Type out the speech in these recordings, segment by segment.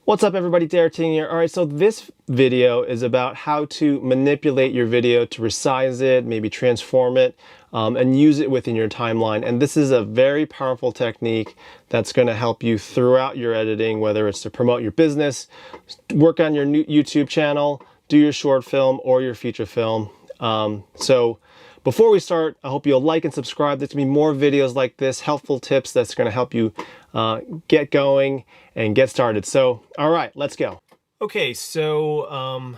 What's up everybody, Derek here. All right, so this video is about how to manipulate your video to resize it, maybe transform it, and use it within your timeline. And this is a very powerful technique that's going to help you throughout your editing, whether it's to promote your business, work on your new YouTube channel, do your short film or your feature film. So before we start, I hope you'll like and subscribe. There's going to be more videos like this, helpful tips that's going to help you get going and get started. So, all right, let's go. Okay, so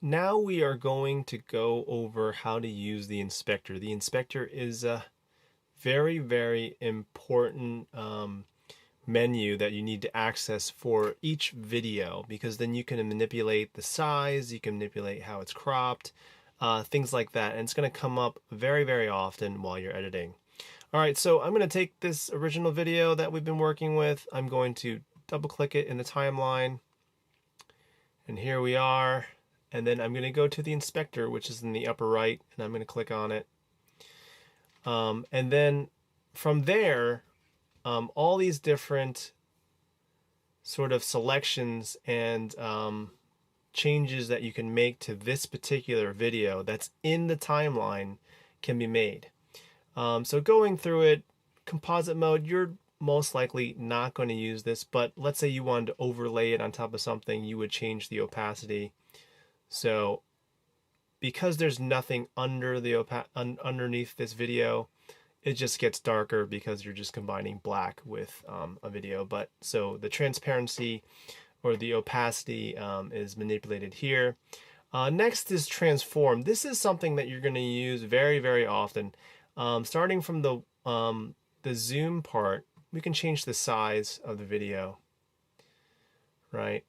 now we are going to go over how to use the inspector. The inspector is a very, very important menu that you need to access for each video, because then you can manipulate the size, you can manipulate how it's cropped, things like that. And it's going to come up very, very often while you're editing. All right, so I'm going to take this original video that we've been working with. I'm going to double click it in the timeline. And here we are. And then I'm going to go to the inspector, which is in the upper right, and I'm going to click on it. And then from there, all these different sort of selections and changes that you can make to this particular video that's in the timeline can be made. So going through it, composite mode, you're most likely not going to use this, but let's say you wanted to overlay it on top of something, you would change the opacity. So because there's nothing under the underneath this video, it just gets darker because you're just combining black with a video. But so the transparency or the opacity is manipulated here. Next is transform. This is something that you're going to use very, very often. Starting from the zoom part, we can change the size of the video, right?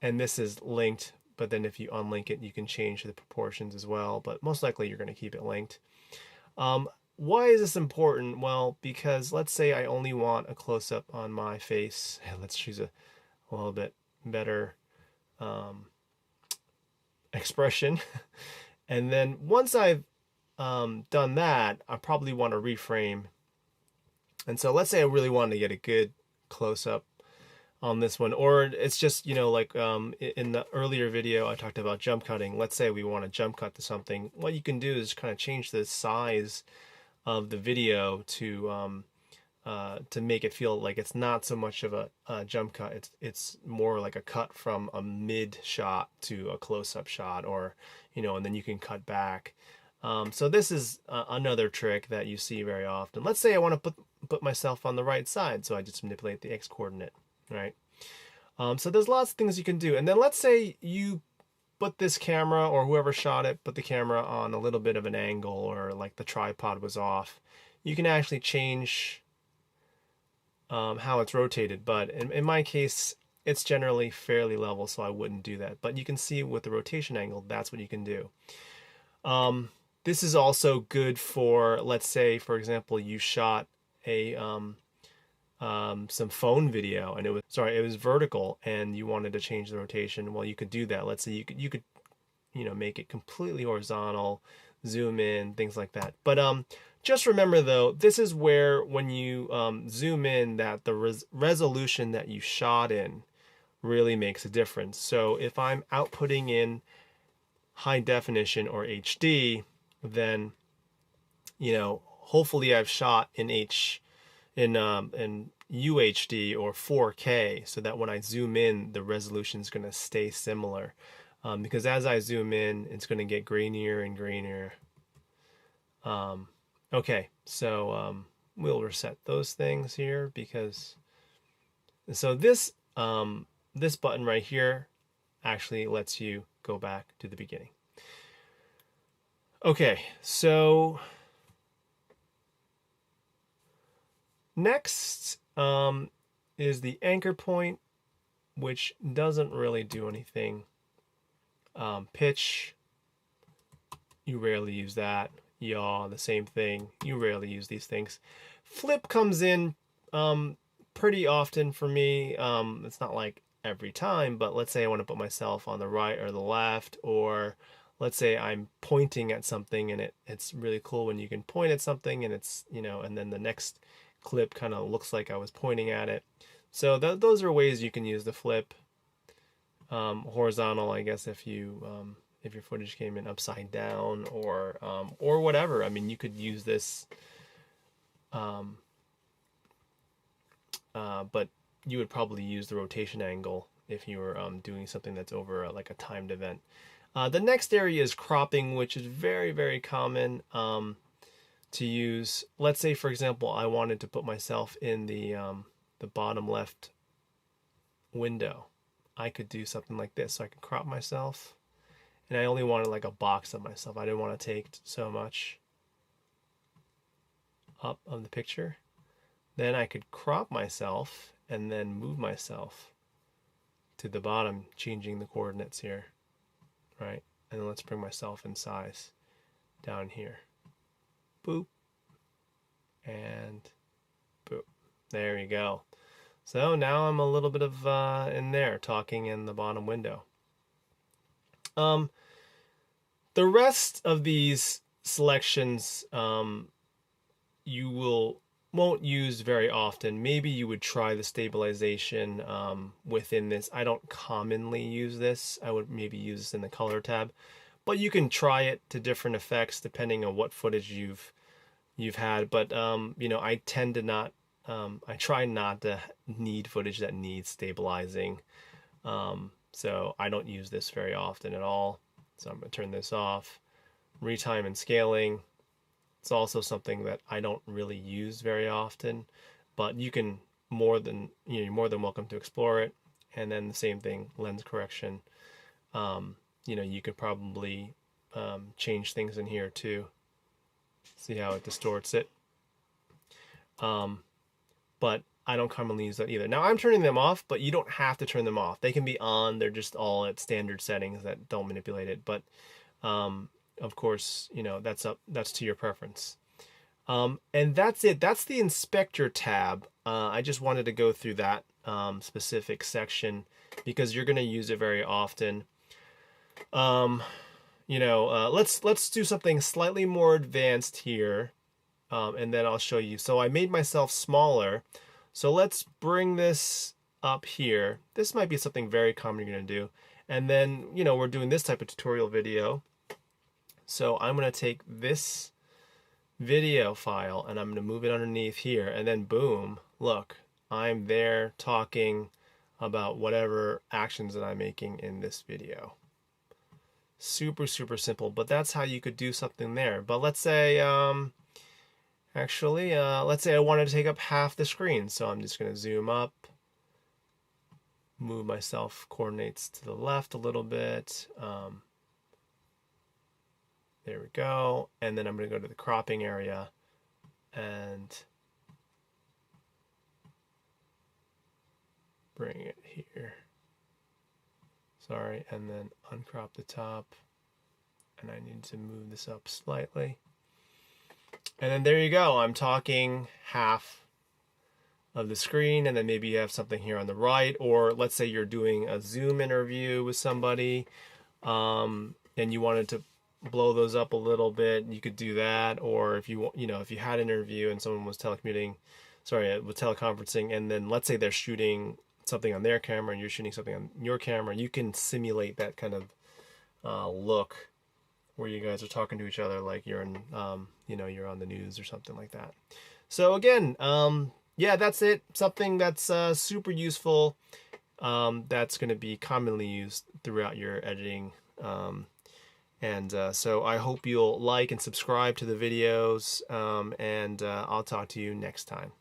And this is linked, but then if you unlink it, you can change the proportions as well, but most likely you're going to keep it linked. Why is this important? Well, because let's say I only want a close-up on my face. Let's choose a little bit better expression. And then once I've done that, I probably want to reframe. And so let's say I really wanted to get a good close-up on this one, or it's just, you know, like in the earlier video I talked about jump cutting. Let's say we want to jump cut to something. What you can do is kind of change the size of the video to make it feel like it's not so much of a jump cut. It's more like a cut from a mid shot to a close-up shot, or, you know, and then you can cut back. So this is another trick that you see very often. Let's say I want to put myself on the right side, so I just manipulate the X coordinate, right? So there's lots of things you can do. And then let's say you put this camera, or whoever shot it, put the camera on a little bit of an angle, or like the tripod was off. You can actually change how it's rotated, but in my case, it's generally fairly level, so I wouldn't do that. But you can see with the rotation angle, that's what you can do. This is also good for, let's say, for example, you shot a some phone video, and it was vertical, and you wanted to change the rotation. Well, you could do that. Let's say you could you know, make it completely horizontal, zoom in, things like that. But just remember though, this is where when you zoom in, that the resolution that you shot in really makes a difference. So if I'm outputting in high definition or HD, then, you know, hopefully I've shot in UHD or 4K, so that when I zoom in, the resolution is going to stay similar. Because as I zoom in, it's going to get grainier and grainier. Okay, so we'll reset those things here, because so this this button right here actually lets you go back to the beginning. Okay, so next is the anchor point, which doesn't really do anything. Pitch, you rarely use that. Yaw, the same thing. You rarely use these things. Flip comes in pretty often for me. It's not like every time, but let's say I want to put myself on the right or the left, or let's say I'm pointing at something, and it's really cool when you can point at something and it's, you know, and then the next clip kind of looks like I was pointing at it. So those are ways you can use the flip. Horizontal, I guess, if your footage came in upside down or whatever. I mean, you could use this, but you would probably use the rotation angle if you were doing something that's over like a timed event. The next area is cropping, which is very, very common to use. Let's say, for example, I wanted to put myself in the bottom left window. I could do something like this. So I could crop myself, and I only wanted like a box of myself. I didn't want to take so much up of the picture. Then I could crop myself and then move myself to the bottom, changing the coordinates here, right? And then let's bring myself in size down here. Boop. And boop. There you go. So now I'm a little bit of in there, talking in the bottom window. The rest of these selections you won't use very often. Maybe you would try the stabilization within this. I don't commonly use this. I would maybe use this in the color tab, but you can try it to different effects depending on what footage you've had. But you know, I tend to not. I try not to need footage that needs stabilizing. So I don't use this very often at all. So I'm going to turn this off. Retime and scaling. It's also something that I don't really use very often, but you can you're more than welcome to explore it. And then the same thing, lens correction. You know, you could probably change things in here too. See how it distorts it. But I don't commonly use that either. Now I'm turning them off, but you don't have to turn them off. They can be on. They're just all at standard settings that don't manipulate it. But of course, you know, that's to your preference. And that's it. That's the inspector tab. I just wanted to go through that specific section because you're going to use it very often. You know, let's do something slightly more advanced here. And then I'll show you. So I made myself smaller. So let's bring this up here. This might be something very common you're going to do. And then, you know, we're doing this type of tutorial video. So I'm going to take this video file and I'm going to move it underneath here. And then boom, look, I'm there talking about whatever actions that I'm making in this video. Super, super simple. But that's how you could do something there. But let's say... Actually, let's say I wanted to take up half the screen, so I'm just going to zoom up, move myself coordinates to the left a little bit. There we go. And then I'm going to go to the cropping area and bring it here. Sorry, and then uncrop the top. And I need to move this up slightly. And then there you go. I'm talking half of the screen, and then maybe you have something here on the right, or let's say you're doing a Zoom interview with somebody, and you wanted to blow those up a little bit, you could do that. Or if you know, if you had an interview and someone was teleconferencing, and then let's say they're shooting something on their camera and you're shooting something on your camera, you can simulate that kind of look where you guys are talking to each other like you're in, you know, you're on the news or something like that. So again, yeah, that's it. Something that's super useful, that's going to be commonly used throughout your editing. So I hope you'll like and subscribe to the videos, and I'll talk to you next time.